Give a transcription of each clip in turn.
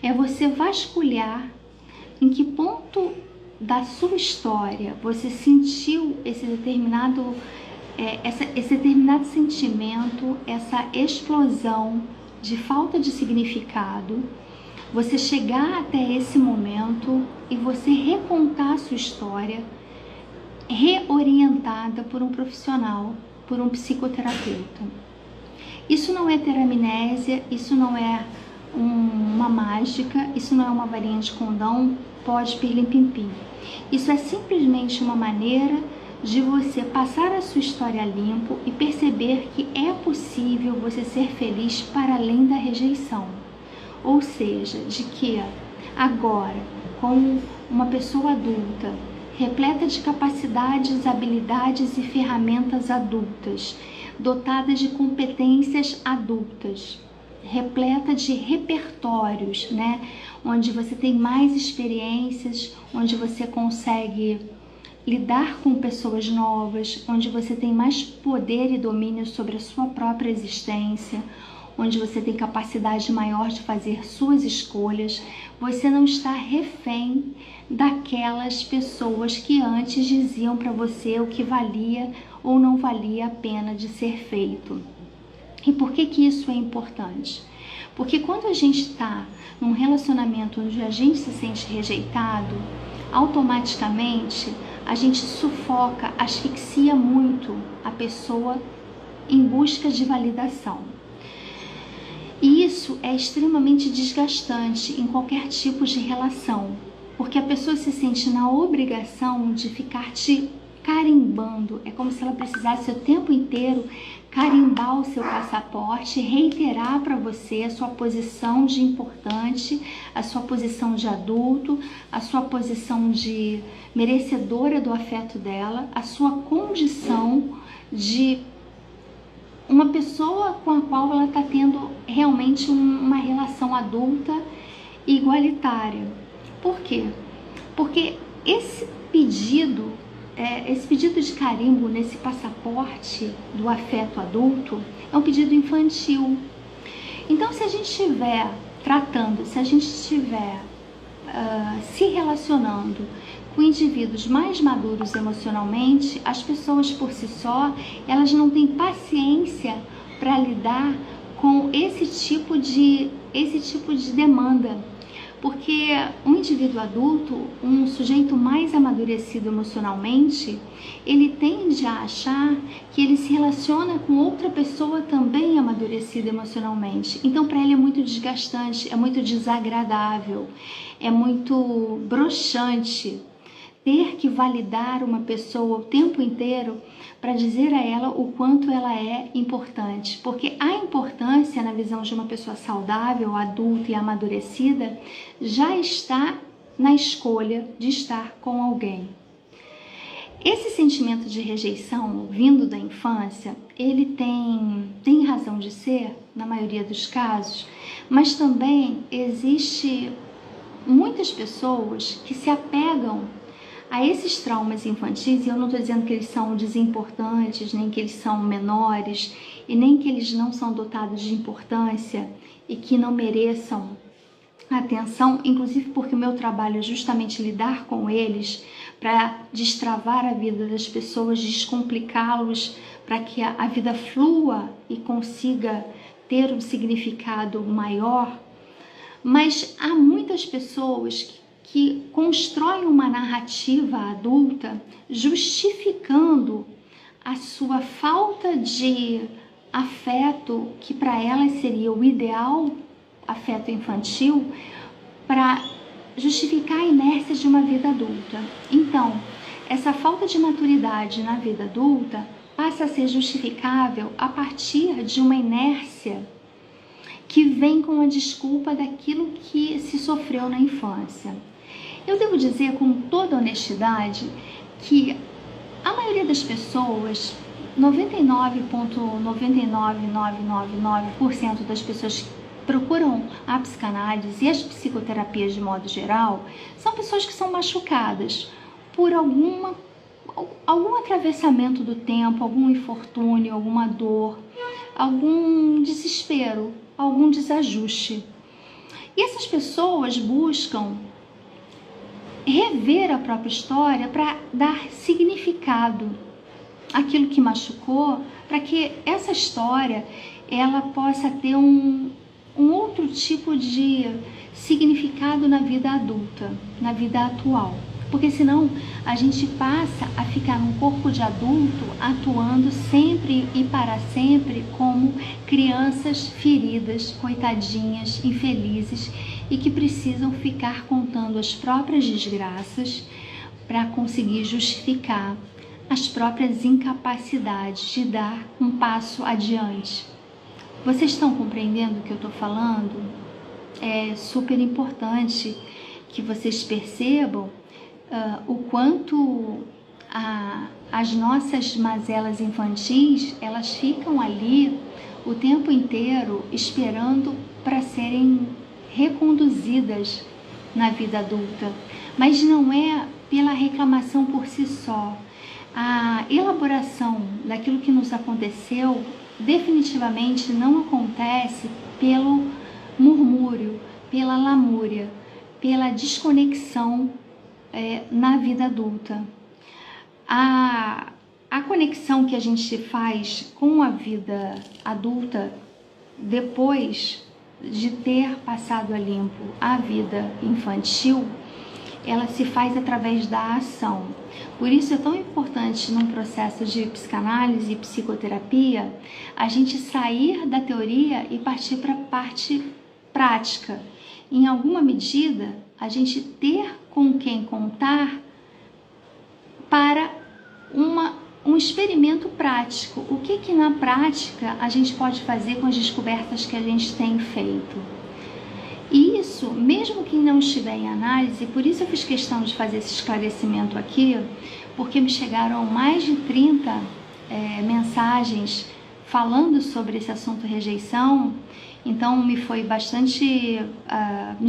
É você vasculhar em que ponto da sua história você sentiu esse determinado sentimento, essa explosão de falta de significado, você chegar até esse momento e você recontar a sua história, reorientada por um profissional, por um psicoterapeuta. Isso não é ter amnésia, isso não é uma mágica, isso não é uma varinha de condão, pode pirlim-pim-pim. Isso é simplesmente uma maneira de você passar a sua história limpo e perceber que é possível você ser feliz para além da rejeição. Ou seja, de que agora, como uma pessoa adulta, repleta de capacidades, habilidades e ferramentas adultas, dotada de competências adultas, repleta de repertórios, né? Onde você tem mais experiências, onde você consegue lidar com pessoas novas, onde você tem mais poder e domínio sobre a sua própria existência, onde você tem capacidade maior de fazer suas escolhas, você não está refém daquelas pessoas que antes diziam para você o que valia ou não valia a pena de ser feito. E por que isso é importante? Porque quando a gente está num relacionamento onde a gente se sente rejeitado, automaticamente a gente sufoca, asfixia muito a pessoa em busca de validação. E isso é extremamente desgastante em qualquer tipo de relação, porque a pessoa se sente na obrigação de ficar te carimbando. É como se ela precisasse o tempo inteiro carimbar o seu passaporte, reiterar para você a sua posição de importante, a sua posição de adulto, a sua posição de merecedora do afeto dela, a sua condição de uma pessoa com a qual ela está tendo realmente uma relação adulta e igualitária. Por quê? Porque esse pedido de carimbo nesse passaporte do afeto adulto é um pedido infantil. Então, se a gente estiver tratando, se a gente estiver se relacionando com indivíduos mais maduros emocionalmente, as pessoas por si só, elas não têm paciência para lidar com esse tipo de demanda. Porque um indivíduo adulto, um sujeito mais amadurecido emocionalmente, ele tende a achar que ele se relaciona com outra pessoa também amadurecida emocionalmente. Então, para ele é muito desgastante, é muito desagradável, é muito broxante ter que validar uma pessoa o tempo inteiro para dizer a ela o quanto ela é importante. Porque a importância na visão de uma pessoa saudável, adulta e amadurecida já está na escolha de estar com alguém. Esse sentimento de rejeição vindo da infância, ele tem razão de ser, na maioria dos casos, mas também existe muitas pessoas que se apegam a esses traumas infantis, e eu não estou dizendo que eles são desimportantes, nem que eles são menores, e nem que eles não são dotados de importância e que não mereçam atenção, inclusive porque o meu trabalho é justamente lidar com eles para destravar a vida das pessoas, descomplicá-los, para que a vida flua e consiga ter um significado maior. Mas há muitas pessoas que constroem uma narrativa adulta justificando a sua falta de afeto, que para elas seria o ideal afeto infantil, para justificar a inércia de uma vida adulta. Então, essa falta de maturidade na vida adulta passa a ser justificável a partir de uma inércia que vem com a desculpa daquilo que se sofreu na infância. Eu devo dizer com toda honestidade que a maioria das pessoas, 99,99999% das pessoas que procuram a psicanálise e as psicoterapias de modo geral, são pessoas que são machucadas por algum atravessamento do tempo, algum infortúnio, alguma dor, algum desespero, algum desajuste. E essas pessoas buscam rever a própria história para dar significado àquilo que machucou, para que essa história ela possa ter um outro tipo de significado na vida adulta, na vida atual. Porque senão a gente passa a ficar num corpo de adulto atuando sempre e para sempre como crianças feridas, coitadinhas, infelizes e que precisam ficar contando as próprias desgraças para conseguir justificar as próprias incapacidades de dar um passo adiante. Vocês estão compreendendo o que eu estou falando? É super importante que vocês percebam o quanto as nossas mazelas infantis, elas ficam ali o tempo inteiro esperando para serem reconduzidas na vida adulta. Mas não é pela reclamação por si só. A elaboração daquilo que nos aconteceu definitivamente não acontece pelo murmúrio, pela lamúria, pela desconexão na vida adulta. A conexão que a gente faz com a vida adulta depois de ter passado a limpo a vida infantil, ela se faz através da ação. Por isso é tão importante num processo de psicanálise e psicoterapia a gente sair da teoria e partir para a parte prática. Em alguma medida, a gente ter com quem contar para um experimento prático. O que na prática a gente pode fazer com as descobertas que a gente tem feito? E isso, mesmo quem não estiver em análise, por isso eu fiz questão de fazer esse esclarecimento aqui, porque me chegaram mais de 30 mensagens falando sobre esse assunto rejeição. Então me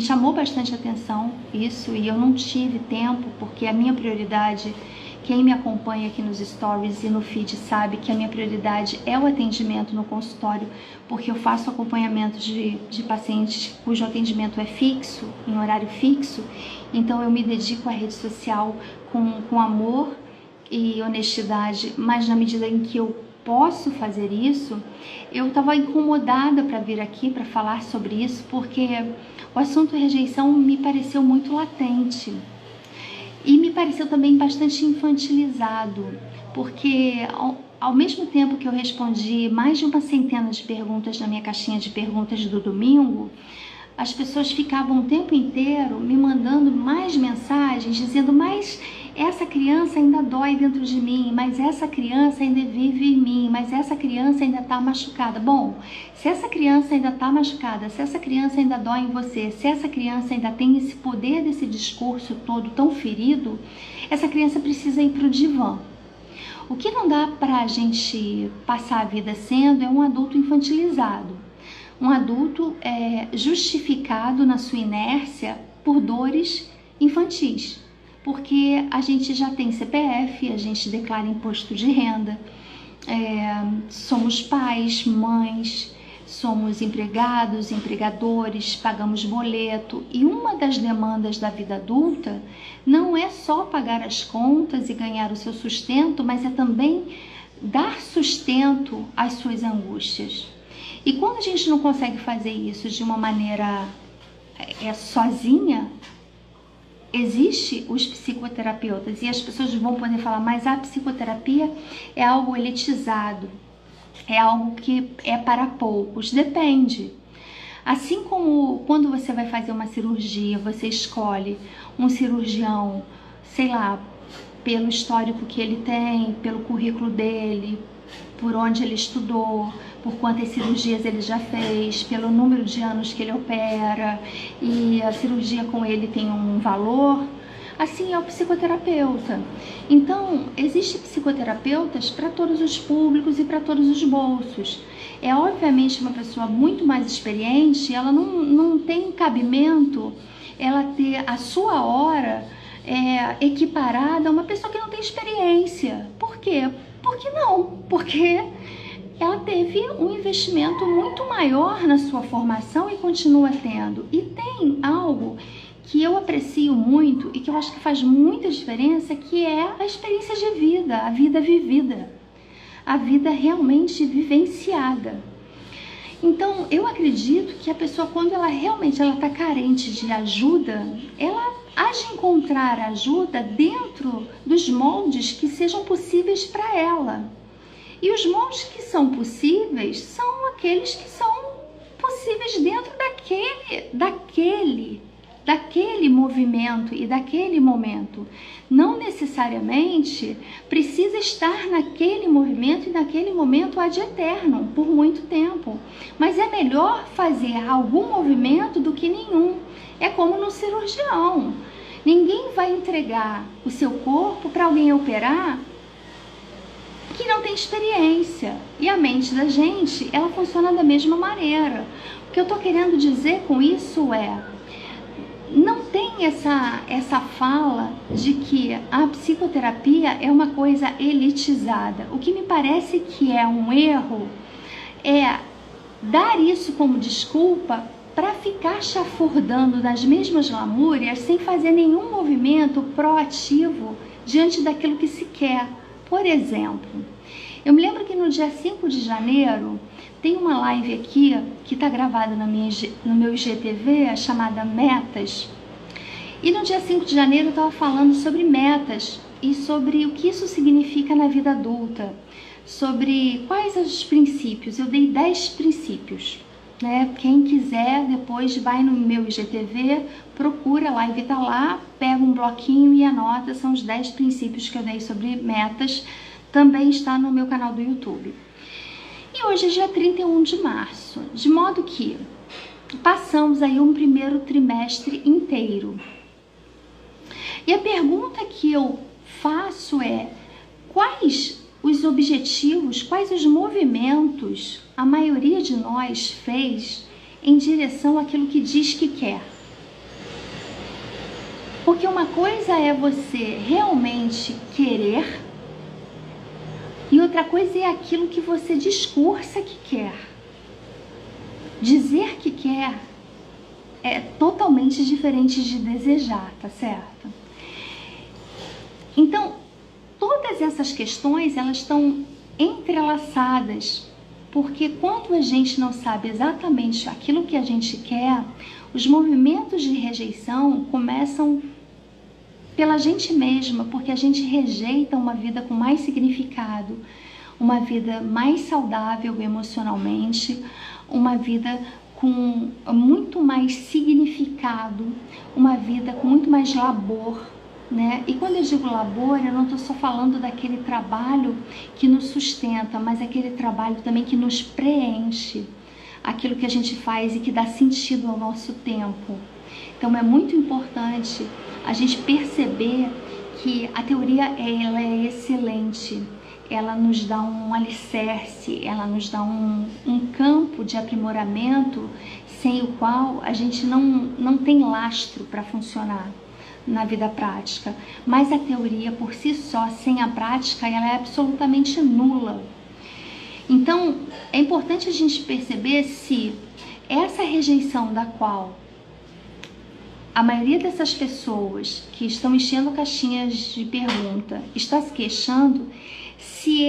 chamou bastante atenção isso, e eu não tive tempo, porque a minha prioridade, quem me acompanha aqui nos stories e no feed sabe que a minha prioridade é o atendimento no consultório, porque eu faço acompanhamento de pacientes cujo atendimento é fixo, em horário fixo. Então eu me dedico à rede social com amor e honestidade, mas na medida em que eu posso fazer isso, eu estava incomodada para vir aqui para falar sobre isso, porque o assunto rejeição me pareceu muito latente e me pareceu também bastante infantilizado, porque ao mesmo tempo que eu respondi mais de uma centena de perguntas na minha caixinha de perguntas do domingo, as pessoas ficavam o tempo inteiro me mandando mais mensagens dizendo: mas essa criança ainda dói dentro de mim, mas essa criança ainda vive em mim, mas essa criança ainda está machucada. Bom, se essa criança ainda está machucada, se essa criança ainda dói em você, se essa criança ainda tem esse poder desse discurso todo tão ferido, essa criança precisa ir para o divã. O que não dá para a gente passar a vida sendo é um adulto infantilizado, um adulto justificado na sua inércia por dores infantis. Porque a gente já tem CPF, a gente declara imposto de renda, somos pais, mães, somos empregados, empregadores, pagamos boleto. E uma das demandas da vida adulta não é só pagar as contas e ganhar o seu sustento, mas é também dar sustento às suas angústias. E quando a gente não consegue fazer isso de uma maneira sozinha, existe os psicoterapeutas, e as pessoas vão poder falar: mas a psicoterapia é algo elitizado, é algo que é para poucos. Depende. Assim como quando você vai fazer uma cirurgia, você escolhe um cirurgião, sei lá, pelo histórico que ele tem, pelo currículo dele, por onde ele estudou, por quantas cirurgias ele já fez, pelo número de anos que ele opera, e a cirurgia com ele tem um valor. Assim é o psicoterapeuta. Então, existem psicoterapeutas para todos os públicos e para todos os bolsos. É obviamente uma pessoa muito mais experiente, ela não tem cabimento ela ter a sua hora equiparada a uma pessoa que não tem experiência. Por quê? Porque não, porque ela teve um investimento muito maior na sua formação e continua tendo. E tem algo que eu aprecio muito e que eu acho que faz muita diferença, que é a experiência de vida, a vida vivida, a vida realmente vivenciada. Então, eu acredito que a pessoa, quando ela realmente está carente de ajuda, ela há de encontrar ajuda dentro dos moldes que sejam possíveis para ela. E os moldes que são possíveis são aqueles que são possíveis dentro daquele movimento e daquele momento. Não necessariamente precisa estar naquele movimento e naquele momento ad eterno, por muito tempo. Mas é melhor fazer algum movimento do que nenhum. É como no cirurgião. Ninguém vai entregar o seu corpo para alguém operar que não tem experiência. E a mente da gente, ela funciona da mesma maneira. O que eu estou querendo dizer com isso é: não tem essa fala de que a psicoterapia é uma coisa elitizada. O que me parece que é um erro é dar isso como desculpa para ficar chafurdando nas mesmas lamúrias sem fazer nenhum movimento proativo diante daquilo que se quer. Por exemplo, eu me lembro que no dia 5 de janeiro tem uma live aqui que está gravada no meu IGTV, chamada Metas. E no dia 5 de janeiro eu estava falando sobre metas e sobre o que isso significa na vida adulta, sobre quais os princípios. Eu dei 10 princípios, né? Quem quiser depois vai no meu IGTV, procura, a live está lá, pega um bloquinho e anota, são os 10 princípios que eu dei sobre metas, também está no meu canal do YouTube. E hoje é dia 31 de março, de modo que passamos aí um primeiro trimestre inteiro. E a pergunta que eu faço é: quais os objetivos, quais os movimentos a maioria de nós fez em direção àquilo que diz que quer? Porque uma coisa é você realmente querer e outra coisa é aquilo que você discursa que quer. Dizer que quer é totalmente diferente de desejar, tá certo? Então, todas essas questões, elas estão entrelaçadas, porque quando a gente não sabe exatamente aquilo que a gente quer, os movimentos de rejeição começam pela gente mesma, porque a gente rejeita uma vida com mais significado, uma vida mais saudável emocionalmente, uma vida com muito mais significado, uma vida com muito mais labor, né? E quando eu digo labor, eu não estou só falando daquele trabalho que nos sustenta, mas aquele trabalho também que nos preenche, aquilo que a gente faz e que dá sentido ao nosso tempo. Então é muito importante a gente perceber que a teoria ela é excelente, ela nos dá um alicerce, ela nos dá um campo de aprimoramento sem o qual a gente não tem lastro para funcionar na vida prática. Mas a teoria por si só, sem a prática, ela é absolutamente nula. Então é importante a gente perceber se essa rejeição da qual a maioria dessas pessoas que estão enchendo caixinhas de pergunta está se queixando, se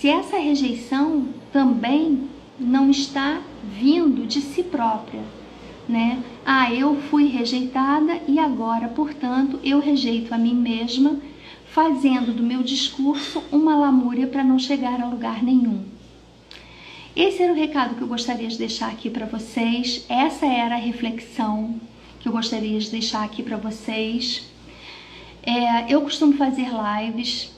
essa rejeição também não está vindo de si própria, né? Ah, eu fui rejeitada e agora, portanto, eu rejeito a mim mesma, fazendo do meu discurso uma lamúria para não chegar a lugar nenhum. Esse era o recado que eu gostaria de deixar aqui para vocês. Essa era a reflexão que eu gostaria de deixar aqui para vocês. Eu costumo fazer lives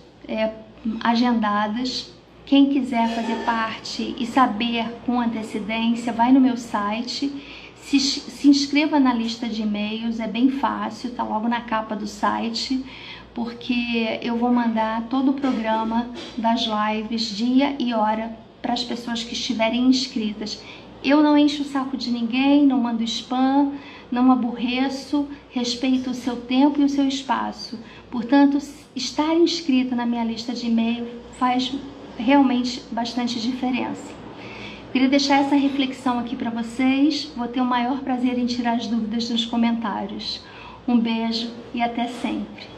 agendadas. Quem quiser fazer parte e saber com antecedência, vai no meu site, se inscreva na lista de e-mails, é bem fácil, tá logo na capa do site, porque eu vou mandar todo o programa das lives, dia e hora, para as pessoas que estiverem inscritas. Eu não encho o saco de ninguém, não mando spam, não aborreço, respeito o seu tempo e o seu espaço. Portanto, estar inscrito na minha lista de e-mail faz realmente bastante diferença. Queria deixar essa reflexão aqui para vocês. Vou ter o maior prazer em tirar as dúvidas nos comentários. Um beijo e até sempre.